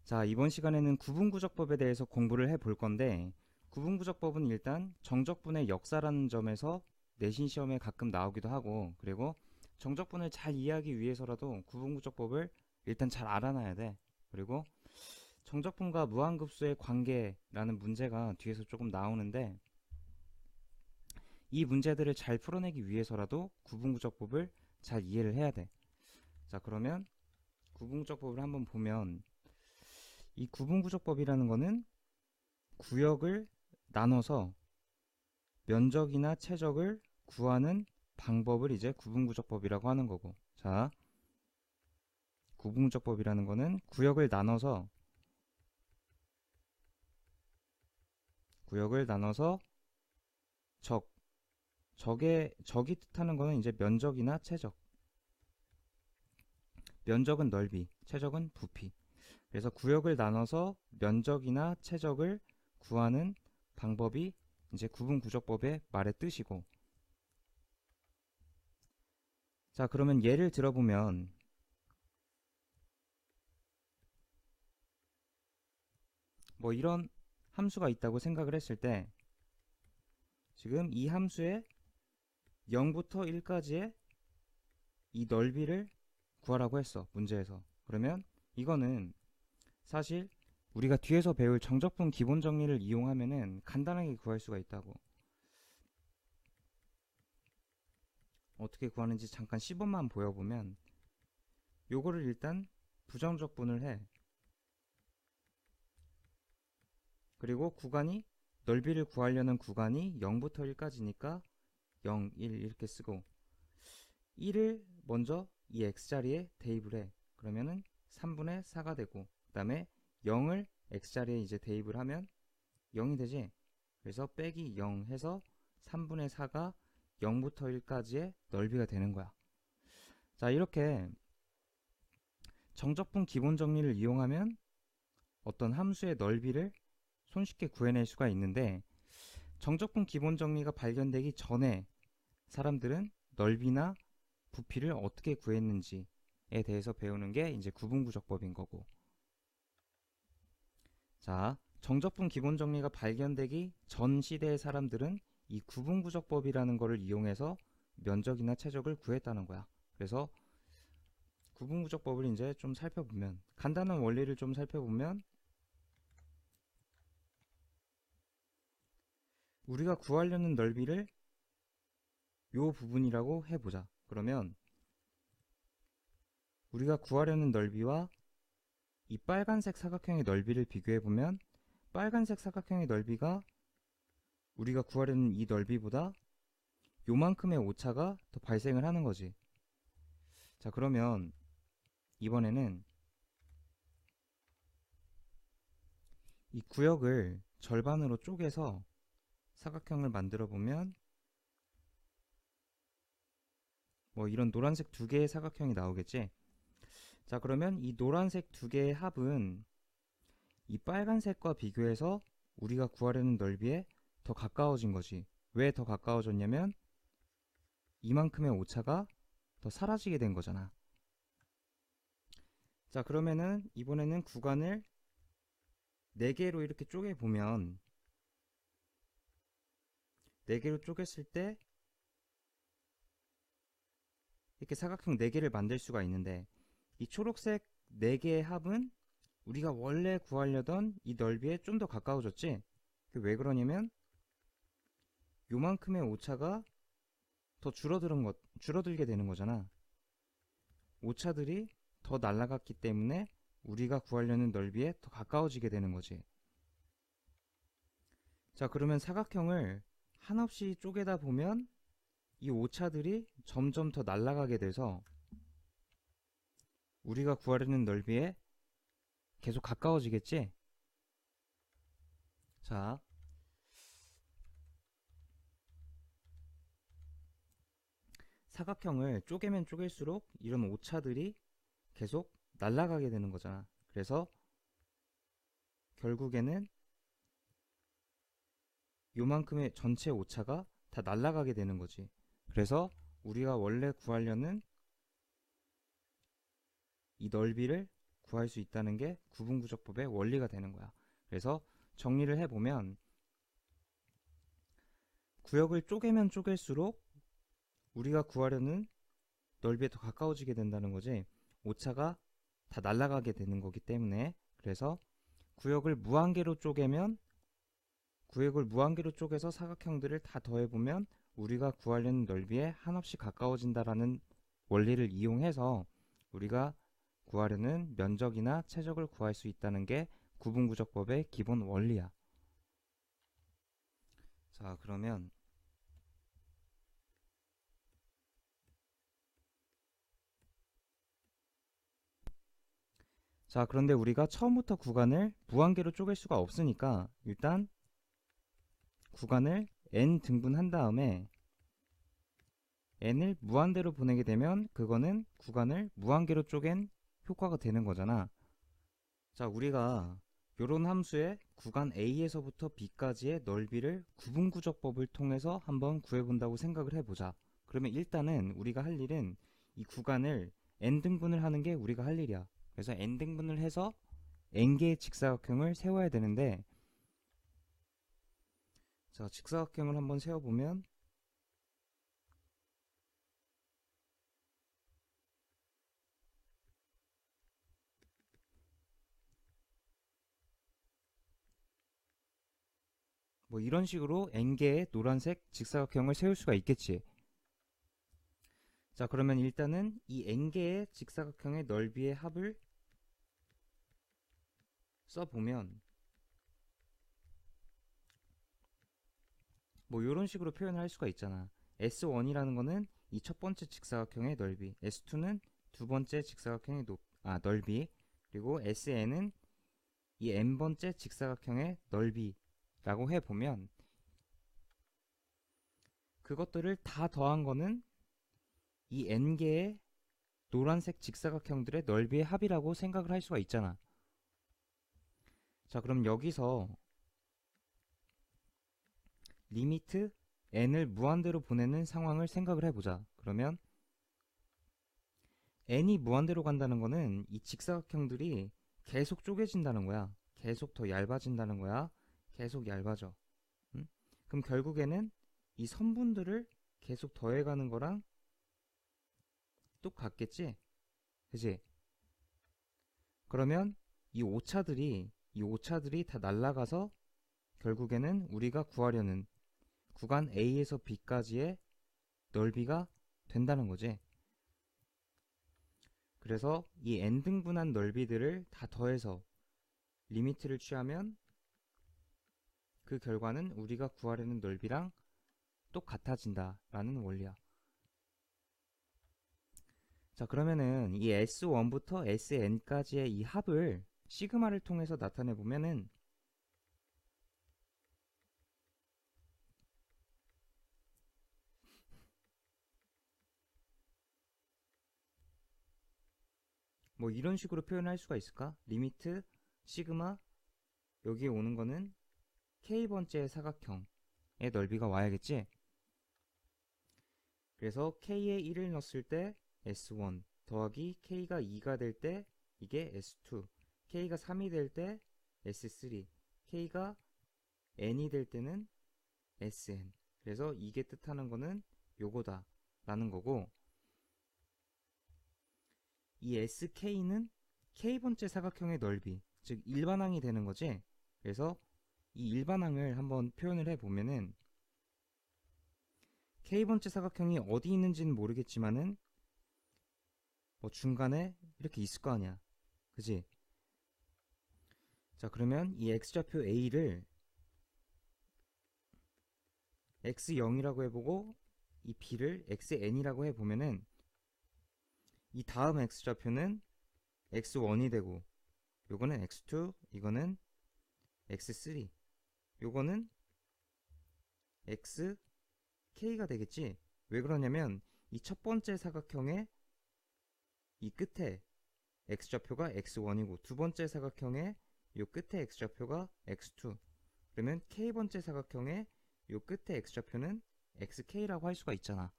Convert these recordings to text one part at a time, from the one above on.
자, 이번 시간에는 구분구적법에 대해서 공부를 해볼 건데, 구분구적법은 일단 정적분의 역사라는 점에서 내신 시험에 가끔 나오기도 하고, 그리고 정적분을 잘 이해하기 위해서라도 구분구적법을 일단 잘 알아놔야 돼. 그리고 정적분과 무한급수의 관계라는 문제가 뒤에서 조금 나오는데, 이 문제들을 잘 풀어내기 위해서라도 구분구적법을 잘 이해를 해야 돼. 자, 그러면 구분구적법을 한번 보면, 이 구분구적법이라는 거는 구역을 나눠서 면적이나 최적을 구하는 방법을 이제 구분구적법이라고 하는 거고, 자, 구분구적법이라는 거는 구역을 나눠서 적, 적이 뜻하는 거는 이제 면적이나 최적. 면적은 넓이, 최적은 부피. 그래서 구역을 나눠서 면적이나 최적을 구하는 방법이 이제 구분구적법의 말의 뜻이고, 자, 그러면 예를 들어보면 뭐 이런 함수가 있다고 생각을 했을 때, 지금 이 함수의 0부터 1까지의 이 넓이를 구하라고 했어, 문제에서. 그러면 이거는 사실 우리가 뒤에서 배울 정적분 기본 정리를 이용하면은 간단하게 구할 수가 있다고. 어떻게 구하는지 잠깐 시범만 보여보면, 요거를 일단 부정적분을 해. 그리고 구간이, 넓이를 구하려는 구간이 0부터 1까지니까 0, 1 이렇게 쓰고, 1을 먼저 이 x자리에 대입을 해. 그러면은 3분의 4가 되고, 그 다음에 0을 x자리에 이제 대입을 하면 0이 되지. 그래서 빼기 0 해서 3분의 4가 0부터 1까지의 넓이가 되는 거야. 자, 이렇게 정적분 기본 정리를 이용하면 어떤 함수의 넓이를 손쉽게 구해낼 수가 있는데, 정적분 기본 정리가 발견되기 전에 사람들은 넓이나 부피를 어떻게 구했는지에 대해서 배우는 게 이제 구분구적법인 거고. 자, 정적분 기본 정리가 발견되기 전 시대의 사람들은 이 구분구적법이라는 것을 이용해서 면적이나 최적을 구했다는 거야. 그래서 구분구적법을 이제 좀 살펴보면, 간단한 원리를 좀 살펴보면, 우리가 구하려는 넓이를 요 부분이라고 해보자. 그러면 우리가 구하려는 넓이와 이 빨간색 사각형의 넓이를 비교해보면, 빨간색 사각형의 넓이가 우리가 구하려는 이 넓이보다 요만큼의 오차가 더 발생을 하는 거지. 자, 그러면 이번에는 이 구역을 절반으로 쪼개서 사각형을 만들어 보면 뭐 이런 노란색 두 개의 사각형이 나오겠지. 자, 그러면 이 노란색 두 개의 합은 이 빨간색과 비교해서 우리가 구하려는 넓이에 더 가까워진 거지. 왜 더 가까워졌냐면 이만큼의 오차가 더 사라지게 된 거잖아. 자, 그러면은 이번에는 구간을 4개로 이렇게 쪼개보면, 4개로 쪼갰을 때 이렇게 사각형 4개를 만들 수가 있는데, 이 초록색 4개의 합은 우리가 원래 구하려던 이 넓이에 좀 더 가까워졌지? 왜 그러냐면 요만큼의 오차가 더 줄어들게 되는 거잖아. 오차들이 더 날아갔기 때문에 우리가 구하려는 넓이에 더 가까워지게 되는 거지. 자, 그러면 사각형을 한없이 쪼개다 보면 이 오차들이 점점 더 날아가게 돼서 우리가 구하려는 넓이에 계속 가까워지겠지? 자, 사각형을 쪼개면 쪼갤수록 이런 오차들이 계속 날아가게 되는 거잖아. 그래서 결국에는 요만큼의 전체 오차가 다 날아가게 되는 거지. 그래서 우리가 원래 구하려는 이 넓이를 구할 수 있다는 게 구분구적법의 원리가 되는 거야. 그래서 정리를 해보면 구역을 쪼개면 쪼갤수록 우리가 구하려는 넓이에 더 가까워지게 된다는 거지. 오차가 다 날아가게 되는 거기 때문에. 그래서 구역을 무한개로 쪼개서 사각형들을 다 더해보면 우리가 구하려는 넓이에 한없이 가까워진다라는 원리를 이용해서 우리가 구하려는 면적이나 최적을 구할 수 있다는 게 구분구적법의 기본 원리야. 자, 그러면 그런데 우리가 처음부터 구간을 무한개로 쪼갤 수가 없으니까 일단 구간을 n 등분한 다음에 n을 무한대로 보내게 되면 그거는 구간을 무한개로 쪼갠 효과가 되는 거잖아. 자, 우리가 요런 함수의 구간 A에서부터 B까지의 넓이를 구분구적법을 통해서 한번 구해본다고 생각을 해보자. 그러면 일단은 우리가 할 일은 이 구간을 n등분을 하는 게 우리가 할 일이야. 그래서 n등분을 해서 n개의 직사각형을 세워야 되는데, 자, 직사각형을 한번 세워보면 뭐 이런 식으로 n개의 노란색 직사각형을 세울 수가 있겠지. 자, 그러면 일단은 이 n개의 직사각형의 넓이의 합을 써보면 뭐 이런 식으로 표현을 할 수가 있잖아. S1이라는 거는 이 첫 번째 직사각형의 넓이, S2는 두 번째 직사각형의 넓이, 그리고 SN은 이 n번째 직사각형의 넓이라고 해보면 그것들을 다 더한 거는 이 n개의 노란색 직사각형들의 넓이의 합이라고 생각을 할 수가 있잖아. 자, 그럼 여기서 리미트 n을 무한대로 보내는 상황을 생각을 해보자. 그러면 n이 무한대로 간다는 거는 이 직사각형들이 계속 쪼개진다는 거야. 계속 더 얇아진다는 거야. 계속 얇아져. 응? 그럼 결국에는 이 선분들을 계속 더해가는 거랑 똑같겠지? 그치? 그러면 이 오차들이 다 날아가서 결국에는 우리가 구하려는 구간 A에서 B까지의 넓이가 된다는 거지. 그래서 이 n등분한 넓이들을 다 더해서 리미트를 취하면 그 결과는 우리가 구하려는 넓이랑 똑같아진다 라는 원리야. 자, 그러면은 이 S1부터 SN까지의 이 합을 시그마를 통해서 나타내 보면은 뭐 이런 식으로 표현할 수가 있을까? 리미트 시그마 여기에 오는 거는 K번째 사각형의 넓이가 와야겠지? 그래서 K에 1을 넣었을 때 S1 더하기 K가 2가 될 때 이게 S2, K가 3이 될 때 S3, K가 N이 될 때는 SN. 그래서 이게 뜻하는 거는 요거다 라는 거고, 이 SK는 K번째 사각형의 넓이, 즉 일반항이 되는 거지. 그래서 이 일반항을 한번 표현을 해보면은 K번째 사각형이 어디 있는지는 모르겠지만은 뭐 중간에 이렇게 있을 거 아니야. 그지? 자, 그러면 이 X좌표 A를 X0이라고 해보고 이 B를 XN이라고 해보면은 이 다음 X좌표는 X1이 되고 요거는 X2, 이거는 X3, 요거는 XK가 되겠지? 왜 그러냐면 이 첫 번째 사각형의 이 끝에 X좌표가 X1이고 두 번째 사각형의 요 끝에 X좌표가 X2, 그러면 K번째 사각형의 요 끝에 X좌표는 XK라고 할 수가 있잖아.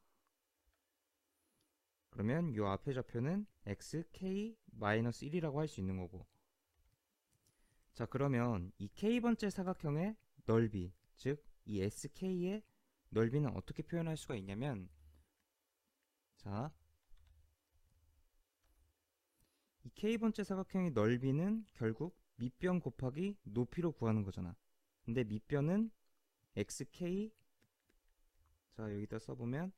그러면 요 앞에 좌표는 xk-1이라고 할 수 있는 거고. 자, 그러면 이 k번째 사각형의 넓이, 즉 이 sk의 넓이는 어떻게 표현할 수가 있냐면, 자, 이 k번째 사각형의 넓이는 결국 밑변 곱하기 높이로 구하는 거잖아. 근데 밑변은 xk, 자 여기다 써보면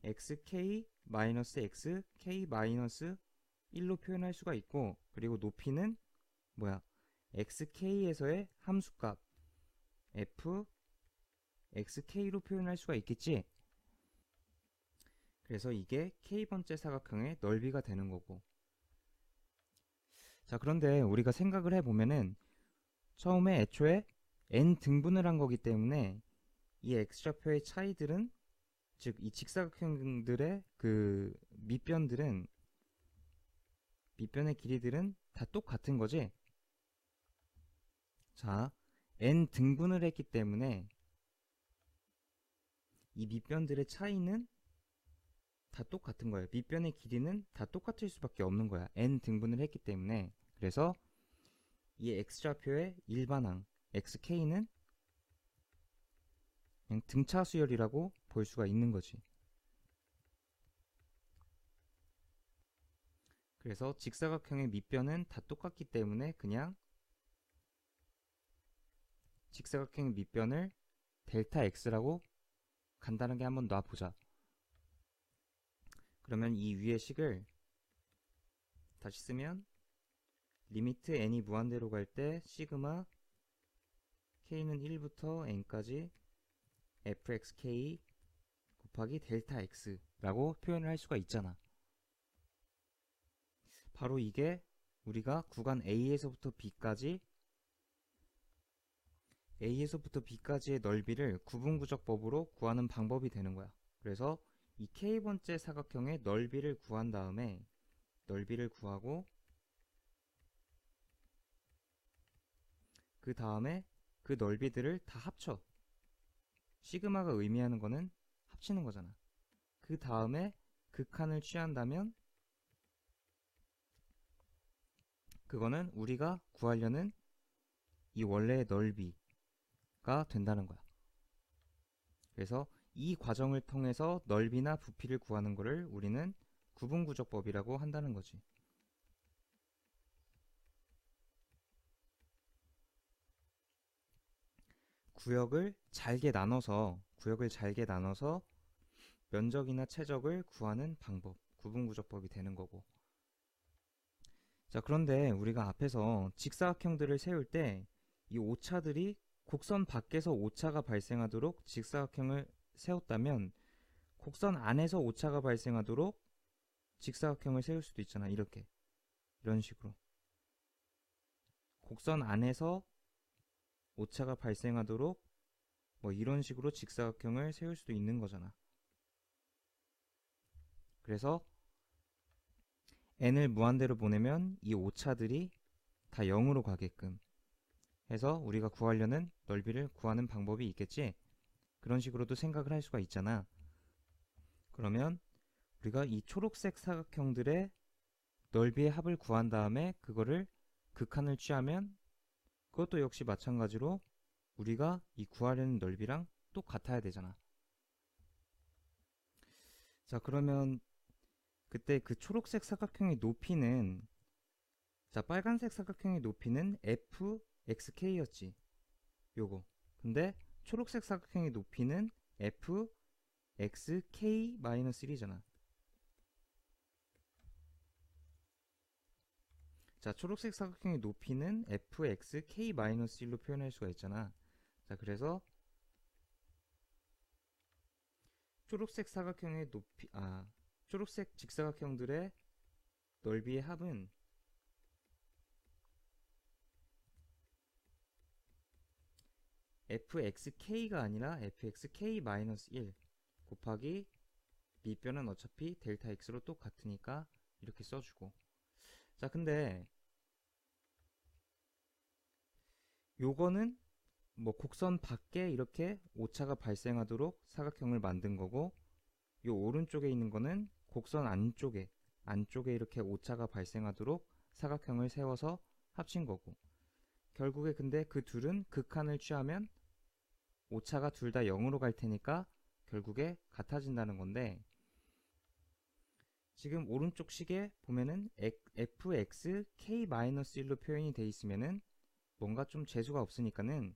xk 마이너스 x k 마이너스 1로 표현할 수가 있고, 그리고 높이는 뭐야? xk에서의 함수값 f xk로 표현할 수가 있겠지? 그래서 이게 k번째 사각형의 넓이가 되는 거고. 자, 그런데 우리가 생각을 해보면은 처음에 애초에 n 등분을 한 거기 때문에 이 x좌표의 차이들은, 즉 이 직사각형들의 그 밑변의 길이들은 다 똑같은 거지. 자, n 등분을 했기 때문에 이 밑변들의 차이는 다 똑같은 거예요. 밑변의 길이는 다 똑같을 수밖에 없는 거야. n 등분을 했기 때문에. 그래서 이 x좌표의 일반항 xk는 그냥 등차 수열이라고 볼 수가 있는 거지. 그래서 직사각형의 밑변은 다 똑같기 때문에 그냥 직사각형의 밑변을 델타 x라고 간단하게 한번 놔보자. 그러면 이 위의 식을 다시 쓰면 리미트 n이 무한대로 갈 때 시그마 k는 1부터 n까지 fxk 곱하기 델타 x라고 표현을 할 수가 있잖아. 바로 이게 우리가 구간 A에서부터 B까지의 넓이를 구분구적법으로 구하는 방법이 되는 거야. 그래서 이 K번째 사각형의 넓이를 구한 다음에 넓이를 구하고, 그 다음에 그 넓이들을 다 합쳐. 시그마가 의미하는 거는 합치는 거잖아. 그 다음에 극한을 취한다면 그거는 우리가 구하려는 이 원래의 넓이가 된다는 거야. 그래서 이 과정을 통해서 넓이나 부피를 구하는 거를 우리는 구분구적법이라고 한다는 거지. 구역을 잘게 나눠서 면적이나 최적을 구하는 방법, 구분구적법이 되는 거고. 자, 그런데 우리가 앞에서 직사각형들을 세울 때 이 오차들이 곡선 밖에서 오차가 발생하도록 직사각형을 세웠다면, 곡선 안에서 오차가 발생하도록 직사각형을 세울 수도 있잖아. 이렇게, 이런 식으로 곡선 안에서 오차가 발생하도록 뭐 이런 식으로 직사각형을 세울 수도 있는 거잖아. 그래서 n을 무한대로 보내면 이 오차들이 다 0으로 가게끔 해서 우리가 구하려는 넓이를 구하는 방법이 있겠지? 그런 식으로도 생각을 할 수가 있잖아. 그러면 우리가 이 초록색 사각형들의 넓이의 합을 구한 다음에 그거를 극한을 취하면 그것도 역시 마찬가지로 우리가 이 구하려는 넓이랑 똑같아야 되잖아. 자, 그러면 그때 그 초록색 사각형의 높이는, 자, 빨간색 사각형의 높이는 fxk였지. 요거. 근데 초록색 사각형의 높이는 fxk-1이잖아. 자, 초록색 사각형의 높이는 fxk-1로 표현할 수가 있잖아. 자, 그래서 초록색 사각형의 초록색 직사각형들의 넓이의 합은 fxk가 아니라 fxk-1 곱하기 밑변은 어차피 델타 x로 똑같으니까 이렇게 써주고. 자, 근데 요거는 뭐 곡선 밖에 이렇게 오차가 발생하도록 사각형을 만든 거고, 요 오른쪽에 있는 거는 곡선 안쪽에 이렇게 오차가 발생하도록 사각형을 세워서 합친 거고, 결국에 근데 그 둘은 극한을 취하면 오차가 둘 다 0으로 갈 테니까 결국에 같아진다는 건데, 지금 오른쪽 식에 보면은 fxk-1로 표현이 돼 있으면은 뭔가 좀 재수가 없으니까는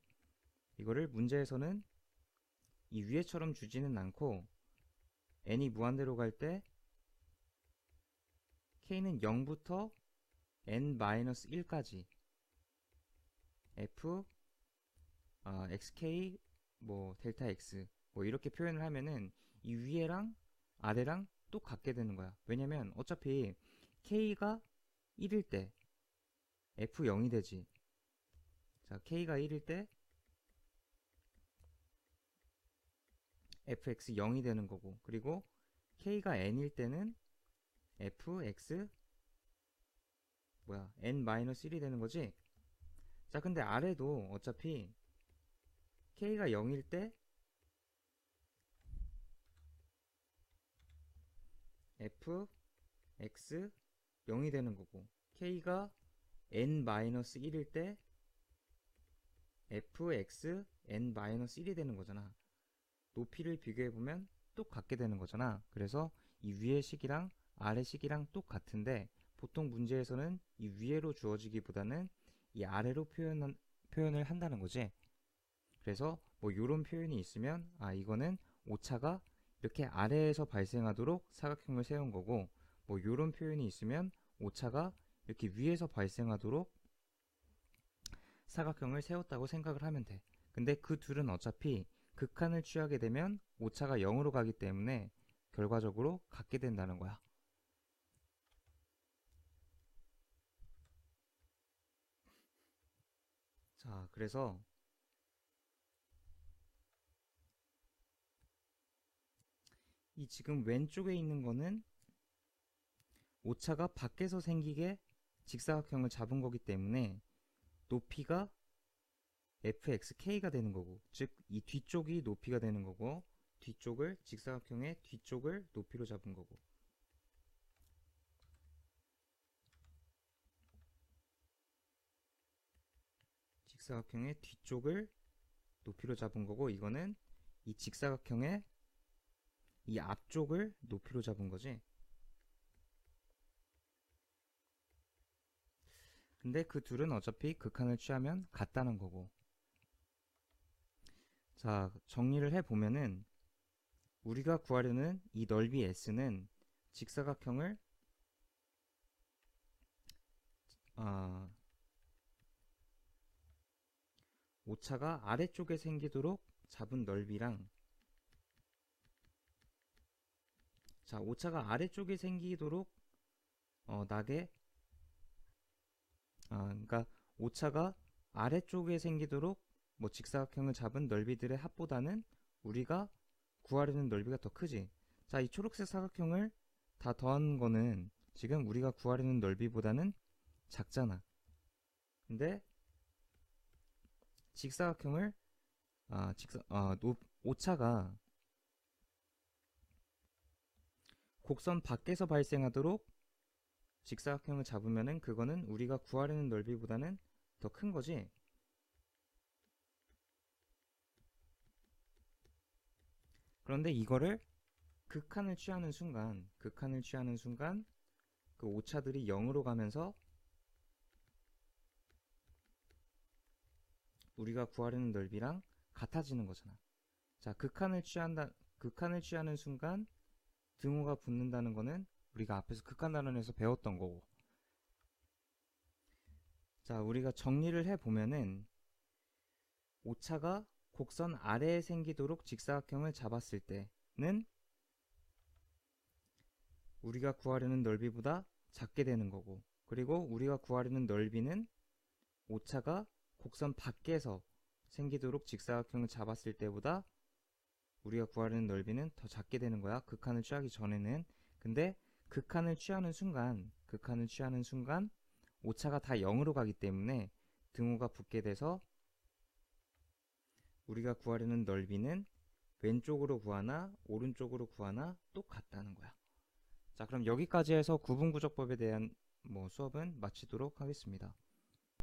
이거를 문제에서는 이 위에처럼 주지는 않고 n이 무한대로 갈 때 k는 0부터 n-1까지 xk 뭐 델타 x 뭐 이렇게 표현을 하면은 이 위에랑 아래랑 똑같게 되는 거야. 왜냐면 어차피 k가 1일 때 f 0이 되지. 자, k가 1일 때 fx 0이 되는 거고, 그리고 k가 n일 때는 fx n-1이 되는 거지. 자, 근데 아래도 어차피 k가 0일 때 fx 0이 되는 거고, k가 n-1일 때 fx n-1이 되는 거잖아. 높이를 비교해보면 똑같게 되는 거잖아. 그래서 이 위의 식이랑 아래 식이랑 똑같은데, 보통 문제에서는 이 위에로 주어지기보다는 이 아래로 표현을 한다는 거지. 그래서 뭐 요런 표현이 있으면 이거는 오차가 이렇게 아래에서 발생하도록 사각형을 세운 거고, 뭐 요런 표현이 있으면 오차가 이렇게 위에서 발생하도록 사각형을 세웠다고 생각을 하면 돼. 근데 그 둘은 어차피 극한을 취하게 되면 오차가 0으로 가기 때문에 결과적으로 같게 된다는 거야. 자, 그래서 이 지금 왼쪽에 있는 거는 오차가 밖에서 생기게 직사각형을 잡은 거기 때문에 높이가 fxk가 되는 거고, 즉 이 뒤쪽이 높이가 되는 거고, 뒤쪽을 직사각형의 뒤쪽을 높이로 잡은 거고, 직사각형의 뒤쪽을 높이로 잡은 거고, 이거는 이 직사각형의 이 앞쪽을 높이로 잡은 거지. 근데 그 둘은 어차피 극한을 취하면 같다는 거고. 자, 정리를 해보면은 우리가 구하려는 이 넓이 s는 직사각형을 오차가 아래쪽에 생기도록 잡은 넓이랑, 자, 오차가 아래쪽에 생기도록 그러니까 오차가 아래쪽에 생기도록 뭐 직사각형을 잡은 넓이들의 합보다는 우리가 구하려는 넓이가 더 크지. 자, 이 초록색 사각형을 다 더한 거는 지금 우리가 구하려는 넓이보다는 작잖아. 근데 직사각형을 오차가 곡선 밖에서 발생하도록 직사각형을 잡으면은 그거는 우리가 구하려는 넓이보다는 더 큰 거지. 그런데 이거를 극한을 취하는 순간 그 오차들이 0으로 가면서 우리가 구하려는 넓이랑 같아지는 거잖아. 자, 극한을 취하는 순간 등호가 붙는다는 거는 우리가 앞에서 극한단원에서 배웠던 거고. 자, 우리가 정리를 해보면은 오차가 곡선 아래에 생기도록 직사각형을 잡았을 때는 우리가 구하려는 넓이보다 작게 되는 거고, 그리고 우리가 구하려는 넓이는 오차가 곡선 밖에서 생기도록 직사각형을 잡았을 때보다 우리가 구하려는 넓이는 더 작게 되는 거야, 극한을 취하기 전에는. 근데 극한을 취하는 순간 오차가 다 0으로 가기 때문에 등호가 붙게 돼서 우리가 구하려는 넓이는 왼쪽으로 구하나 오른쪽으로 구하나 똑같다는 거야. 자, 그럼 여기까지 해서 구분구조법에 대한 수업은 마치도록 하겠습니다.